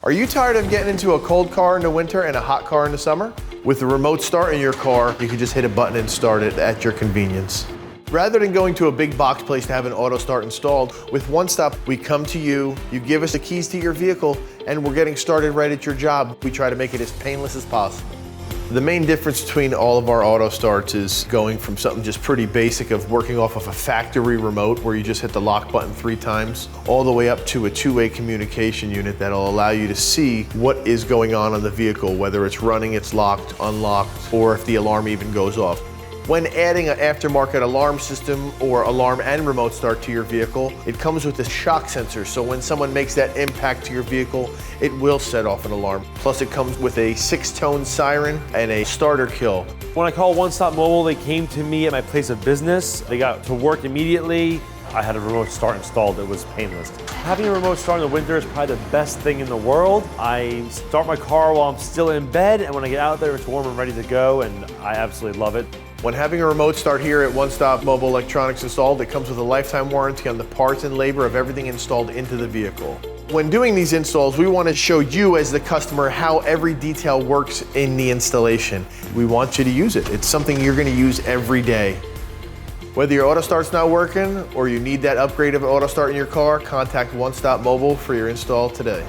Are you tired of getting into a cold car in the winter and a hot car in the summer? With the remote start in your car, you can just hit a button and start it at your convenience. Rather than going to a big box place to have an auto start installed, with One Stop, we come to you, you give us the keys to your vehicle, and we're getting started right at your job. We try to make it as painless as possible. The main difference between all of our auto starts is going from something just pretty basic of working off of a factory remote where you just hit the lock button 3 times, all the way up to a two-way communication unit that'll allow you to see what is going on the vehicle, whether it's running, it's locked, unlocked, or if the alarm even goes off. When adding an aftermarket alarm system or alarm and remote start to your vehicle, it comes with a shock sensor, so when someone makes that impact to your vehicle, it will set off an alarm. Plus it comes with a 6-tone siren and a starter kill. When I called One Stop Mobile, they came to me at my place of business. They got to work immediately. I had a remote start installed. It was painless. Having a remote start in the winter is probably the best thing in the world. I start my car while I'm still in bed, and when I get out there, it's warm and ready to go, and I absolutely love it. When having a remote start here at One Stop Mobile Electronics installed, it comes with a lifetime warranty on the parts and labor of everything installed into the vehicle. When doing these installs, we want to show you as the customer how every detail works in the installation. We want you to use it. It's something you're going to use every day. Whether your auto start's not working or you need that upgrade of an auto start in your car, contact One Stop Mobile for your install today.